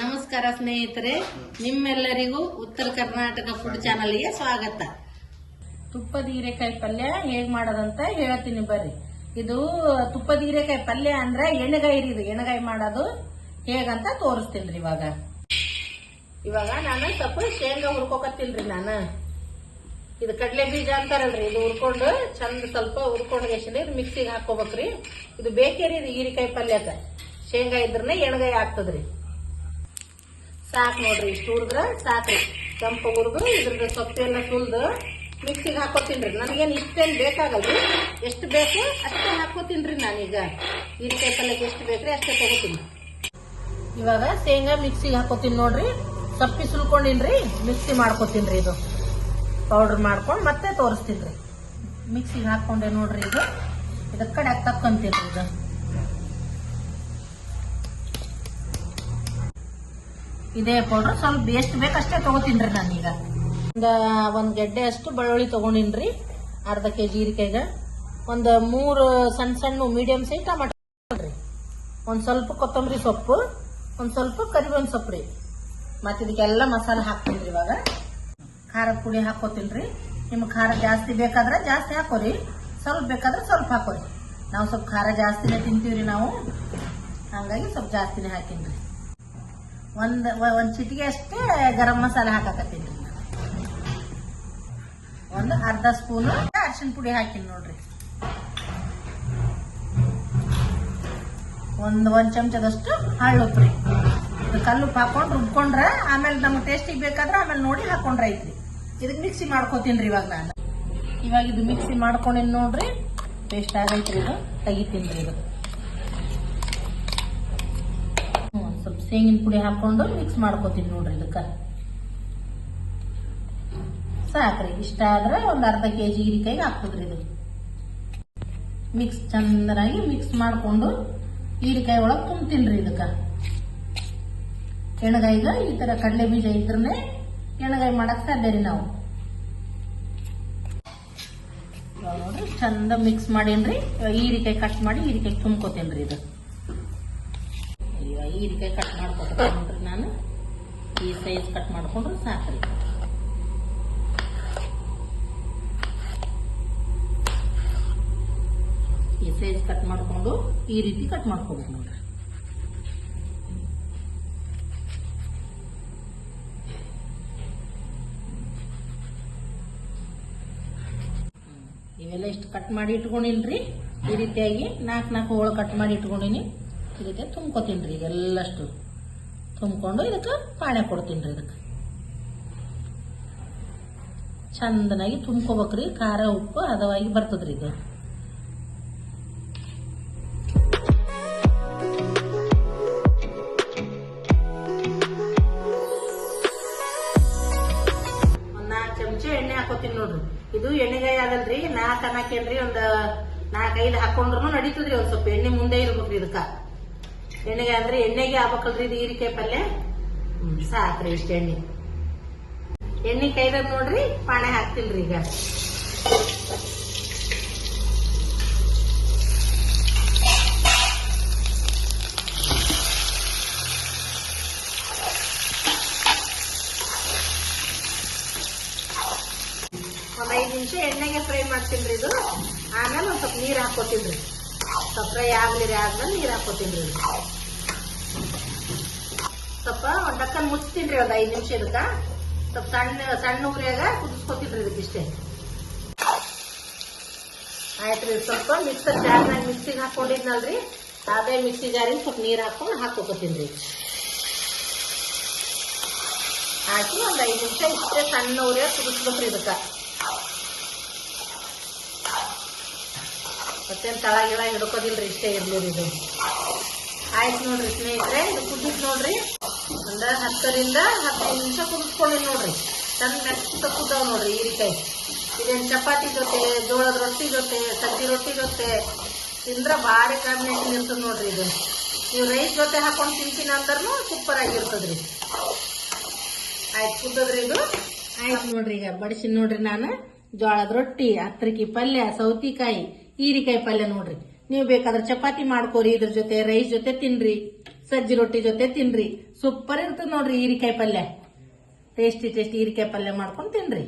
ನಮಸ್ಕಾರ ಸ್ನೇಹಿತರೆ, ನಿಮ್ಮೆಲ್ಲರಿಗೂ ಉತ್ತರ ಕರ್ನಾಟಕ ಫುಡ್ ಚಾನಲ್ಗೆ ಸ್ವಾಗತ. ತುಪ್ಪದ ಹೀರೆಕಾಯಿ ಪಲ್ಯ ಹೇಗ್ ಮಾಡೋದಂತ ಹೇಳ್ತೀನಿ ಬರ್ರಿ. ಇದು ತುಪ್ಪದ ಹೀರೆಕಾಯಿ ಪಲ್ಯ ಅಂದ್ರೆ ಎಣ್ಣೆಗಾಯಿ ಇದು ಎಣ್ಣೆಗಾಯಿ ಮಾಡೋದು ಹೇಗಂತ ತೋರಿಸ್ತೀನಿ. ಇವಾಗ ನಾನು ಸ್ವಲ್ಪ ಶೇಂಗಾ ಹುರ್ಕೋಕತ್ತಿಲ್ರಿ. ನಾನು ಇದು ಕಡಲೆ ಬೀಜ ಅಂತಾರಲ್ರಿ, ಇದು ಹುರ್ಕೊಂಡು ಚಂದ ಸ್ವಲ್ಪ ಹುರ್ಕೊಂಡ್ ಇದು ಮಿಕ್ಸಿಗೆ ಹಾಕೋಬೇಕ್ರಿ. ಇದು ಬೇಕೇರಿ, ಇದು ಹೀರೆಕಾಯಿ ಪಲ್ಯಕ ಶೇಂಗಾ ಇದ್ರನ್ನ ಎಣ್ಣೆಗಾಯಿ ಆಗ್ತದ್ರಿ. ಸಾಕು ನೋಡ್ರಿ, ಇಷ್ಟು ಹುರಿದ್ರ ಸಾಕ್ರಿ. ಕೆಂಪು ಹುರಿದು ಇದ್ರದ್ದು ಸೊಪ್ಪೆಲ್ಲ ಸುಲ್ದು ಮಿಕ್ಸಿಗೆ ಹಾಕೋತೀನ್ರಿ. ನನಗೇನು ಇಷ್ಟೇನು ಬೇಕಾಗಲ್ರಿ, ಎಷ್ಟು ಬೇಕು ಅಷ್ಟೇ ಹಾಕೋತೀನ್ರಿ. ನಾನೀಗ ಹೀರೆಕಾಯಿ ಪಲ್ಯಕ್ಕೆ ಎಷ್ಟು ಬೇಕ್ರಿ ಅಷ್ಟೇ ತಗೋತೀನಿ. ಇವಾಗ ಶೇಂಗಾ ಮಿಕ್ಸಿಗೆ ಹಾಕೋತೀನಿ ನೋಡ್ರಿ. ಸಪ್ಪಿ ಸುಲ್ಕೊಂಡಿನ್ರಿ, ಮಿಕ್ಸಿ ಮಾಡ್ಕೋತೀನ್ರಿ. ಇದು ಪೌಡರ್ ಮಾಡ್ಕೊಂಡು ಮತ್ತೆ ತೋರಿಸ್ತೀನ್ರಿ. ಮಿಕ್ಸಿಗೆ ಹಾಕೊಂಡೆ ನೋಡ್ರಿ. ಇದು ಇದ ಕಡೆ ತಕ್ಕಂತೀನ್ರಿ. ಇದು ಇದೇ ಪೌಡರ್ ಸ್ವಲ್ಪ ಎಷ್ಟು ಬೇಕಷ್ಟೇ ತಗೋತೀನ್ರಿ. ನಾನೀಗ ಒಂದ್ ಗೆಡ್ಡೆ ಅಷ್ಟು ಬೆಳ್ಳುಳ್ಳಿ ತಗೊಂಡಿನ್ರಿ. ಅರ್ಧ ಕೆಜಿ ಹೀರೆಕಾಯಿಗ ಒಂದ್ 3 ಸಣ್ಣ ಸಣ್ಣ ಮೀಡಿಯಂ ಸೈಜ್ ಟಮಾಟೋ, ಒಂದ್ ಸ್ವಲ್ಪ ಕೊತ್ತಂಬರಿ ಸೊಪ್ಪು, ಒಂದ್ ಸ್ವಲ್ಪ ಕರಿಬೇವಿನ ಸೊಪ್ಪು ರೀ. ಮತ್ತೆ ಇದಕ್ಕೆಲ್ಲ ಮಸಾಲೆ ಹಾಕ್ತೀನ್ರಿ. ಇವಾಗ ಖಾರದ ಪುಡಿ ಹಾಕೋತೀನ್ರಿ. ನಿಮ್ಗೆ ಖಾರ ಜಾಸ್ತಿ ಬೇಕಾದ್ರೆ ಜಾಸ್ತಿ ಹಾಕೋರಿ, ಸ್ವಲ್ಪ ಬೇಕಾದ್ರೆ ಸ್ವಲ್ಪ ಹಾಕೋರಿ. ನಾವು ಸ್ವಲ್ಪ ಖಾರ ಜಾಸ್ತಿನೇ ತಿಂತೀವ್ರಿ ನಾವು, ಹಂಗಾಗಿ ಸ್ವಲ್ಪ ಜಾಸ್ತಿನೇ ಹಾಕಿನ್ರಿ. ಒಂದ್ ಚಿಟಿಗೆ ಅಷ್ಟೇ ಗರಂ ಮಸಾಲೆ ಹಾಕಕತ್ತೀನಿ. ಒಂದು ಅರ್ಧ ಸ್ಪೂನ್ ಅರಿಶಿನ ಪುಡಿ ಹಾಕಿನಿ ನೋಡ್ರಿ. ಒಂದ್ ಚಮಚದಷ್ಟು ಹಳ್ಳುಪ್ರಿ. ಕಲ್ಲುಪ್ಪು ಹಾಕೊಂಡ್ ರುಬ್ಕೊಂಡ್ರ ಆಮೇಲೆ ನಮ್ಗೆ ಟೇಸ್ಟಿಗೆ ಬೇಕಾದ್ರೆ ಆಮೇಲೆ ನೋಡಿ ಹಾಕೊಂಡ್ರ ಐತ್ರಿ. ಇದಕ್ ಮಿಕ್ಸಿ ಮಾಡ್ಕೋತೀನ್ರಿ. ಇವಾಗ ಇದು ಮಿಕ್ಸಿ ಮಾಡ್ಕೊಂಡಿನ್ ನೋಡ್ರಿ. ಪೇಸ್ಟ್ ಆಗೈತ್ರಿ. ಇದು ತೆಗಿತೀನ್ರಿ. ಇದು ಸ್ವಲ್ಪ ಶೇಂಗಿನ ಪುಡಿ ಹಾಕೊಂಡು ಮಿಕ್ಸ್ ಮಾಡ್ಕೋತೀನಿ ನೋಡ್ರಿ. ಇದಕ್ಕ ಸಾಕ್ರಿ. ಇಷ್ಟ ಆದ್ರೆ ಒಂದ್ ಅರ್ಧ ಕೆಜಿ ಹೀರೆಕಾಯಿಗೆ ಹಾಕ್ತದ್ರಿ. ಇದು ಮಿಕ್ಸ್ ಚಂದನಾಗಿ ಮಿಕ್ಸ್ ಮಾಡ್ಕೊಂಡು ಹೀರೆಕಾಯಿ ಒಳಗ್ ತುಂಬ್ತೀನ್ರಿ. ಇದಕ್ಕ ಎಣ್ಣೆಗಾಯಿಗ ಈ ತರ ಕಡಲೆ ಬೀಜ ಇದ್ರನೆ ಎಣ್ಣೆಗಾಯಿ ಮಾಡಕ್ ಸಾಧ್ಯ ರೀ. ನಾವು ನೋಡ್ರಿ ಚಂದ ಮಿಕ್ಸ್ ಮಾಡೀನ್ರಿ. ಹೀರೆಕಾಯಿ ಕಟ್ ಮಾಡಿ ಹೀರೆಕಾಯಿ ತುಂಬ್ಕೋತೇನ್ರಿ. ಇದು ಹೀರೆಕಾಯಿ ಕಟ್ ಮಾಡ್ಕೊತೀನ್ರಿ. ನಾನು ಈ ಸೈಜ್ ಕಟ್ ಮಾಡ್ಕೊಂಡ್ರೆ ಸಾಕ್ರಿ. ಈ ಸೈಜ್ ಕಟ್ ಮಾಡ್ಕೊಂಡು ಈ ರೀತಿ ಕಟ್ ಮಾಡ್ಕೋಬೇಕು ನೋಡ್ರಿ. ಇವೆಲ್ಲ ಇಷ್ಟು ಕಟ್ ಮಾಡಿ ಇಟ್ಕೊಂಡಿನ್ರಿ. ಈ ರೀತಿಯಾಗಿ 4 ಹೋಳು ಕಟ್ ಮಾಡಿ ಇಟ್ಕೊಂಡಿನಿ. ಈ ರೀತಿ ತುಂಬ್ಕೋತೀನ್ರಿ. ಎಲ್ಲಷ್ಟು ತುಂಬ್ಕೊಂಡು ಇದಕ್ಕೆ ಪಾಣೆ ಕೊಡ್ತೀನ್ರಿ. ಇದಕ್ಕೆ ಚಂದನಾಗಿ ತುಂಬ್ಕೋಬೇಕ್ರಿ. ಖಾರ ಉಪ್ಪು ಹದವಾಗಿ ಬರ್ತದ್ರಿ. ಇದು ಒಂದ್ 4 ಚಮಚ ಎಣ್ಣೆ ಹಾಕೋತೀನಿ ನೋಡ್ರಿ. ಇದು ಎಣ್ಣೆಗಾಯಿ ಆಗಲ್ರಿ. 4 ಅನ್ನಕೇನ್ರಿ, ಒಂದ್ 4-5 ಹಾಕೊಂಡ್ರು ನಡೀತದ್ರಿ. ಒಂದ್ ಸ್ವಲ್ಪ ಎಣ್ಣೆ ಮುಂದೆ ಇರ್ಬೇಕ್ರಿ. ಇದಕ್ಕ ಎಣ್ಣೆಗೆ ಅಂದ್ರೆ ಎಣ್ಣೆಗೆ ಆಗ್ಬೇಕಲ್ರಿ. ಇದು ಹೀರೆಕಾಯಿ ಪಲ್ಯ ಸಾಕ್ರಿ. ಇಷ್ಟ ಎಣ್ಣೆ ಕೈದಾಗ ನೋಡ್ರಿ ಪಾಣೆ ಹಾಕ್ತಿಲ್ರಿ. ಈಗ ಒಂದ್ 5 ನಿಮಿಷ ಎಣ್ಣೆಗೆ ಫ್ರೈ ಮಾಡ್ತೀನ್ರಿ. ಇದು ಆಮೇಲೆ ಒಂದ್ ಸ್ವಲ್ಪ ನೀರ್ ಹಾಕೋತೀನ್ರಿ. ಸ್ವಲ್ಪ ಫ್ರೈ ಆಗ್ಲಿರಿ. ಆದ್ಮೇಲೆ ನೀರ್ ಹಾಕೋತೀನ್ರಿ. ಸ್ವಲ್ಪ ಒಂದ್ ಡಕ್ಕನ್ ಮುಚ್ತೀನ್ರಿ. ಒಂದ್ 5 ನಿಮಿಷ ಇದಕ್ಕ ಸ್ವಲ್ಪ ಸಣ್ಣ ಉರಿಯಾಗ ಕುದಿಸ್ಕೊತೀನ್ರಿ. ಇದಕ್ಕಿಷ್ಟೇ ಆಯ್ತ್ರಿ. ಸ್ವಲ್ಪ ಮಿಕ್ಸರ್ ಜಾರ್ನಾಗ ಮಿಕ್ಸಿಗೆ ಹಾಕೊಂಡಿದ್ನಲ್ರಿ, ಅದೇ ಮಿಕ್ಸಿ ಜಾರಿಗೆ ಸ್ವಲ್ಪ ನೀರ್ ಹಾಕೊಂಡು ಹಾಕೋತೀನ್ರಿ. ಹಾಕಿ ಒಂದ್ 5 ನಿಮಿಷ ಇಷ್ಟೇ ಸಣ್ಣ ಉರಿಯಾಗ ಕುದಿಸ್ಬೇಕ್ರಿ. ಇದಕ್ಕ ಮತ್ತೇನ್ ತಳಗಿಳ ಹಿಡ್ಕೋದಿಲ್ರಿ. ಇಷ್ಟೇ ಇರ್ಲಿರಿ. ಇದು ಆಯ್ತು ನೋಡ್ರಿ ಸ್ನೇಹಿತರೆ. ಇದು ಕುದಿಸ್ ನೋಡ್ರಿ. ಒಂದ 10ರಿಂದ 15 ನಿಮಿಷ ಕುದಿಸ್ಕೊಂಡಿ ನೋಡ್ರಿ. ಚಂದ ಮೆತ್ತ ಕುದ್ದಾವ್ ನೋಡ್ರಿ ಹೀರೆಕಾಯಿ. ಇದೇನ್ ಚಪಾತಿ ಜೊತೆ, ಜೋಳದ ರೊಟ್ಟಿ ಜೊತೆ, ಸಜ್ಜಿ ರೊಟ್ಟಿ ಜೊತೆ ತಿಂದ್ರ ಭಾರಿ ಕಾಂಬಿನೇಷನ್ ಇರ್ತದ ನೋಡ್ರಿ. ಇದು ನೀವು ರೈಸ್ ಜೊತೆ ಹಾಕೊಂಡ್ ತಿಂತೀನಿ ಅಂದ್ರೂ ಸೂಪರ್ ಆಗಿರ್ತದ್ರಿ. ಆಯ್ತು ಕುದ್ದದ್ರಿ. ಇದು ಆಯ್ತು ನೋಡ್ರಿ. ಈಗ ಬಡಿಸಿ ನೋಡ್ರಿ. ನಾನು ಜೋಳದ ರೊಟ್ಟಿ, ಹತ್ತರಿಕಿ ಪಲ್ಯ, ಸೌತಿಕಾಯಿ, ಹೀರೆಕಾಯಿ ಪಲ್ಯ ನೋಡ್ರಿ. ನೀವು ಬೇಕಾದ್ರೆ ಚಪಾತಿ ಮಾಡ್ಕೋರಿ, ಇದ್ರ ಜೊತೆ ರೈಸ್ ಜೊತೆ ತಿನ್ರಿ. ಸಜ್ಜಿ ರೊಟ್ಟಿ ಜೊತೆ ತಿನ್ರಿ. ಸೂಪರ್ ಇರ್ತದ ನೋಡ್ರಿ ಹೀರಿಕಾಯಿ ಪಲ್ಯ. ಟೇಸ್ಟಿ ಹೀರಿಕಾಯಿ ಪಲ್ಯ ಮಾಡ್ಕೊಂಡು ತಿನ್ರಿ.